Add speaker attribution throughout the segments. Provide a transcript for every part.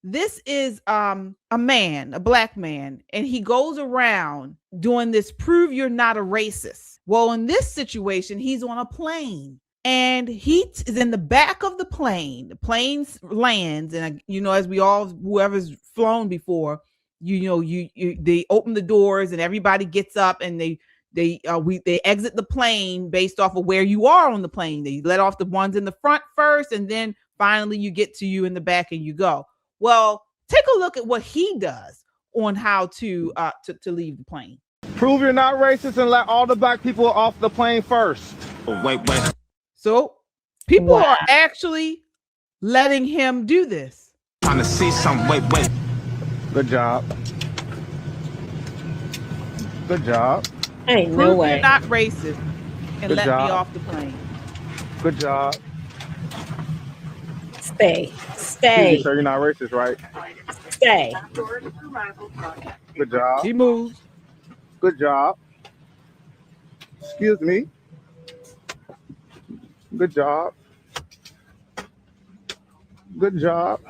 Speaker 1: This is a man, a black man, and he goes around doing this prove you're not a racist. Well, in this situation, he's on a plane and he is in the back of the plane. The plane lands, and as we all, whoever's flown before, they open the doors and everybody gets up and they exit the plane based off of where you are on the plane. They let off the ones in the front first, and then finally you get to you in the back and you go. Well, take a look at what he does on how to leave the plane.
Speaker 2: Prove you're not racist and let all the black people off the plane first.
Speaker 3: Wait.
Speaker 1: So people are actually letting him do this.
Speaker 3: Trying to see some. Wait.
Speaker 2: Good job. Good job.
Speaker 4: Ain't
Speaker 1: Prove
Speaker 4: no way.
Speaker 1: you're not racist and
Speaker 2: Good
Speaker 1: let
Speaker 2: job.
Speaker 1: me off the plane.
Speaker 2: Good job.
Speaker 4: Stay.
Speaker 2: So you're not racist, right?
Speaker 4: Stay.
Speaker 2: Good job.
Speaker 1: He moves.
Speaker 2: Good job. Excuse me. Good job. Good job.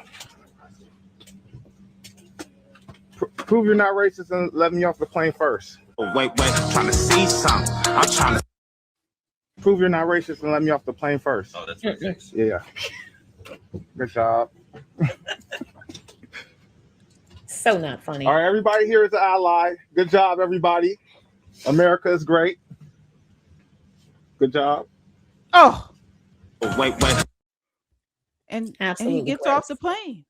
Speaker 2: Prove you're not racist and let me off the plane first.
Speaker 3: Wait. Trying to see something. I'm trying to
Speaker 2: Prove you're not racist and let me off the plane first.
Speaker 5: Oh, that's racist.
Speaker 2: Yeah. Good job.
Speaker 4: So not funny.
Speaker 2: All right, everybody here is an ally. Good job, everybody. America is great. Good job.
Speaker 1: Oh,
Speaker 3: wait.
Speaker 4: Absolutely
Speaker 1: and he gets
Speaker 4: gross.
Speaker 1: off the plane.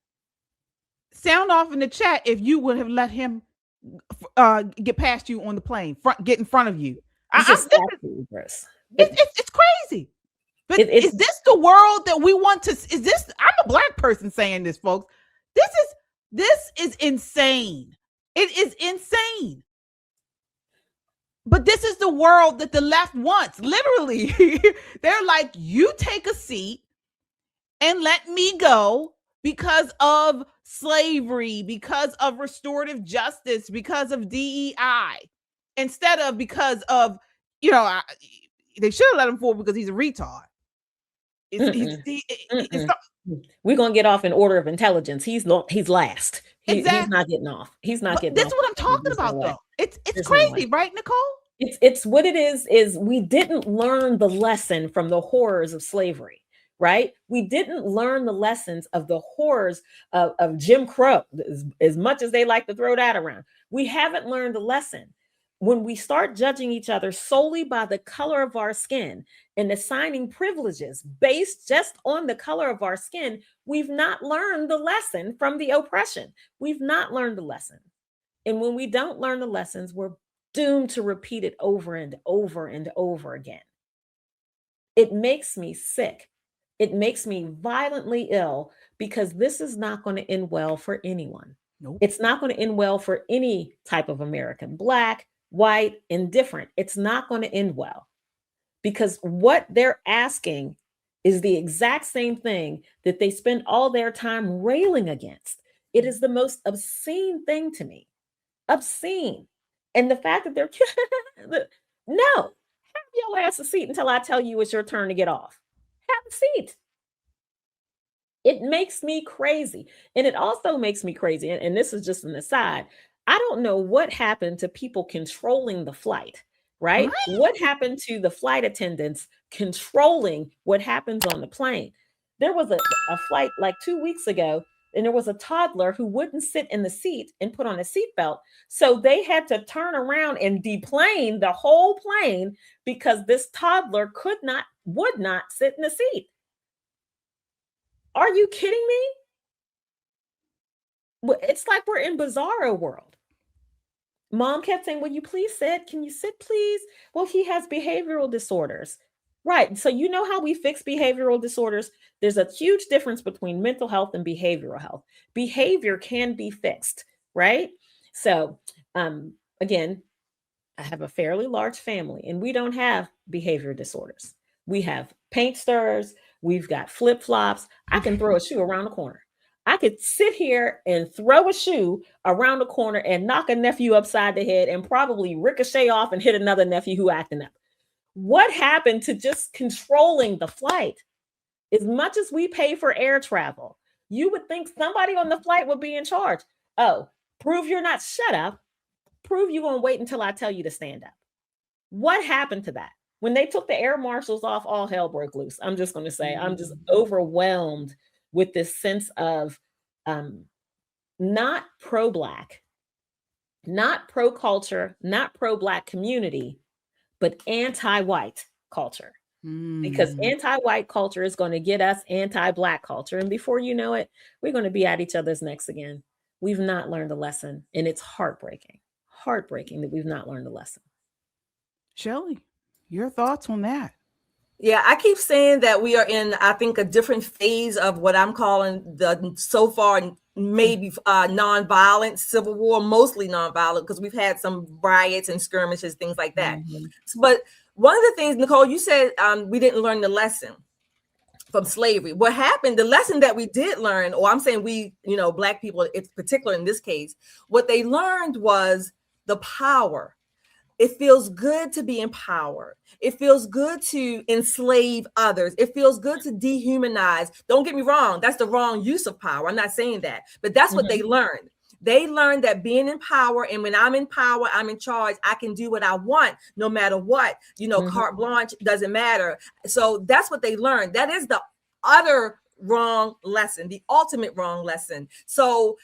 Speaker 1: Sound off in the chat if you would have let him get past you on the plane, get in front of you.
Speaker 4: It's just absolutely gross.
Speaker 1: It's crazy. But is this the world that we want to? Is this? I'm a black person saying this, folks. This is insane. It is insane. But this is the world that the left wants. Literally, they're like, you take a seat and let me go because of slavery, because of restorative justice, because of DEI, instead of because of, they should have let him forward because he's a retard.
Speaker 4: We're gonna get off in order of intelligence. He's last. He's not getting off. He's not getting off.
Speaker 1: That's what I'm talking about, though. It's crazy, right, Nicole?
Speaker 4: It's what it is we didn't learn the lesson from the horrors of slavery, right? We didn't learn the lessons of the horrors of Jim Crow, as much as they like to throw that around. We haven't learned the lesson. When we start judging each other solely by the color of our skin and assigning privileges based just on the color of our skin, we've not learned the lesson from the oppression. We've not learned the lesson. And when we don't learn the lessons, we're doomed to repeat it over and over and over again. It makes me sick. It makes me violently ill because this is not going to end well for anyone.
Speaker 1: Nope.
Speaker 4: It's not going to end well for any type of American, black, white, indifferent. It's not going to end well because what they're asking is the exact same thing that they spend all their time railing against. It is the most obscene thing to me. Obscene. And the fact that they're no, have your ass a seat until I tell you it's your turn to get off. Have a seat. It makes me crazy. And it also makes me crazy. And this is just an aside. I don't know what happened to people controlling the flight, right? What happened to the flight attendants controlling what happens on the plane? There was a flight like 2 weeks ago, and there was a toddler who wouldn't sit in the seat and put on a seatbelt. So they had to turn around and deplane the whole plane because this toddler would not sit in the seat. Are you kidding me? It's like we're in bizarro world. Mom kept saying, will you please sit? Can you sit, please? Well, he has behavioral disorders. Right. So you know how we fix behavioral disorders? There's a huge difference between mental health and behavioral health. Behavior can be fixed, right? So again, I have a fairly large family and we don't have behavior disorders. We have paint stirrers. We've got flip-flops. I can throw a shoe around the corner. I could sit here and throw a shoe around the corner and knock a nephew upside the head and probably ricochet off and hit another nephew who acting up. What happened to just controlling the flight? As much as we pay for air travel, You would think somebody on the flight would be in charge. Oh, prove you're not, shut up. Prove you're going to wait until I tell you to stand up. What happened to that? When they took the air marshals off, all hell broke loose. I'm just going to say, I'm just overwhelmed with this sense of not pro-Black, not pro-culture, not pro-Black community, but anti-white culture. Because anti-white culture is going to get us anti-Black culture. And before you know it, we're going to be at each other's necks again. We've not learned a lesson. And it's heartbreaking that we've not learned a lesson.
Speaker 1: Shelley, your thoughts on that?
Speaker 5: Yeah, I keep saying that we are in, I think, a different phase of what I'm calling the so far maybe nonviolent civil war, mostly nonviolent, because we've had some riots and skirmishes, things like that. But one of the things, Nicole, you said we didn't learn the lesson from slavery. What happened, the lesson that we did learn, or I'm saying we, Black people, in particular in this case, what they learned was the power. It feels good to be empowered. It feels good to enslave others. It feels good to dehumanize. Don't get me wrong. That's the wrong use of power. I'm not saying that, but that's what they learned. They learned that being in power, and when I'm in power, I'm in charge. I can do what I want, no matter what, carte blanche, doesn't matter. So that's what they learned. That is the utter wrong lesson, the ultimate wrong lesson. So,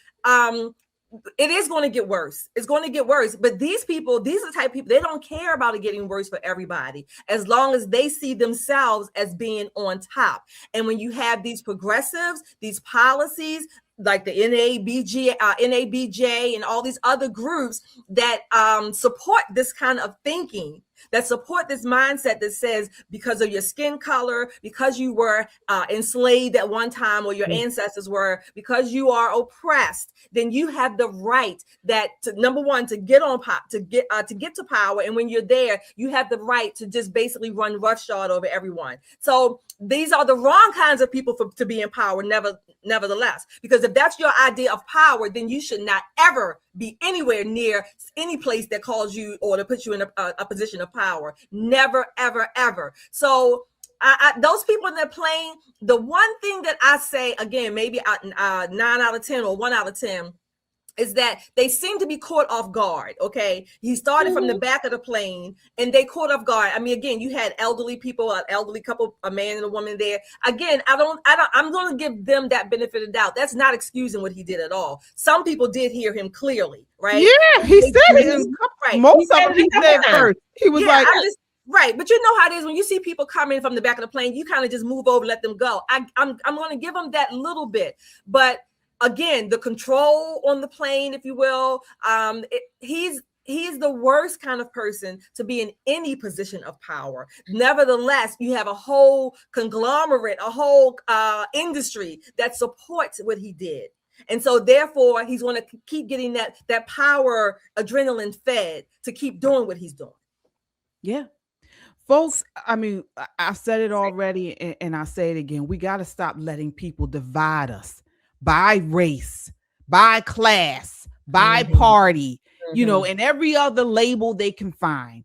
Speaker 5: it is going to get worse. It's going to get worse. But these people, these are the type of people, they don't care about it getting worse for everybody, as long as they see themselves as being on top. And when you have these progressives, these policies, like the NABJ and all these other groups that support this kind of thinking, that support this mindset that says because of your skin color, because you were enslaved at one time, or your ancestors were, because you are oppressed, then you have the right that number one, to get on to get to power. And when you're there, you have the right to just basically run roughshod over everyone. So these are the wrong kinds of people to be in power, nevertheless, because if that's your idea of power, then you should not ever be anywhere near any place that calls you or to put you in a position of power. Never, ever, ever. So those people in that plane, the one thing that I say, again, maybe 9 out of 10 or 1 out of 10, is that they seem to be caught off guard. Okay. He started from the back of the plane and they caught off guard. I mean, again, you had elderly people, an elderly couple, a man and a woman there. Again, I'm going to give them that benefit of doubt. That's not excusing what he did at all. Some people did hear him clearly, right?
Speaker 1: Yeah, he said it. Right. Most of them he said first. He was like,
Speaker 5: right. But you know how it is when you see people coming from the back of the plane, you kind of just move over, let them go. I'm going to give them that little bit, but again, the control on the plane, if you will, he's the worst kind of person to be in any position of power. Nevertheless, you have a whole conglomerate, a whole industry that supports what he did. And so therefore, he's going to keep getting that power adrenaline fed to keep doing what he's doing.
Speaker 1: Yeah. Folks, I mean, I said it already and I'll say it again. We got to stop letting people divide us by race, by class, by party, and every other label they can find.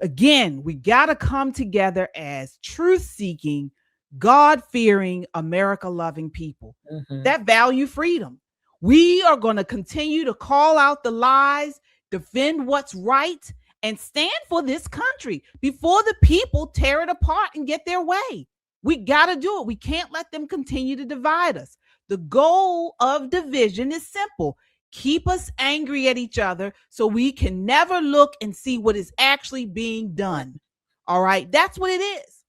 Speaker 1: Again, we got to come together as truth-seeking, God-fearing, America-loving people that value freedom. We are going to continue to call out the lies, defend what's right, and stand for this country before the people tear it apart and get their way. We got to do it. We can't let them continue to divide us. The goal of division is simple. Keep us angry at each other so we can never look and see what is actually being done. All right. That's what it is.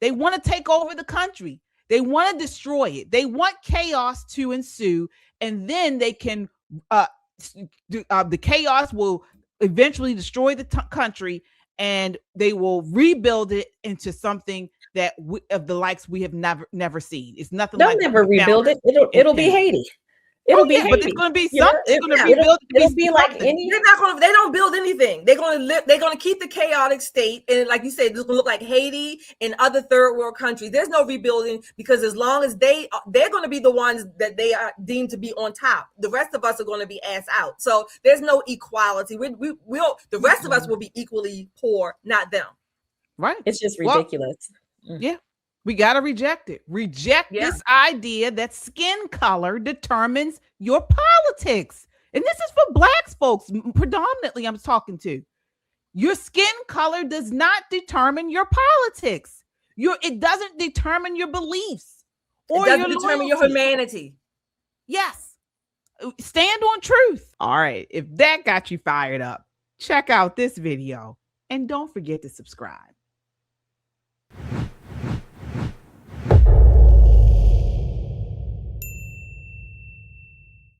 Speaker 1: They want to take over the country. They want to destroy it. They want chaos to ensue. And then they can, the chaos will eventually destroy the country and they will rebuild it into something that of the likes we have never seen. It's nothing.
Speaker 4: They'll never rebuild it. It'll be Haiti. It'll be Haiti.
Speaker 1: But it's going to be something. It's going to rebuild.
Speaker 4: It'll be like any.
Speaker 5: They're not going to. They don't build anything. They're going to live. They're going to keep the chaotic state, and like you said, it's going to look like Haiti and other third world countries. There's no rebuilding because as long as they're going to be the ones that they are deemed to be on top. The rest of us are going to be ass out. So there's no equality. We'll the rest of us will be equally poor, not them.
Speaker 1: Right.
Speaker 4: It's just ridiculous.
Speaker 1: Yeah. We got to reject it. Reject this idea that skin color determines your politics. And this is for Black folks, predominantly I'm talking to. Your skin color does not determine your politics. It doesn't determine your beliefs. Or
Speaker 5: it doesn't determine your humanity.
Speaker 1: Yes. Stand on truth. All right. If that got you fired up, check out this video and don't forget to subscribe.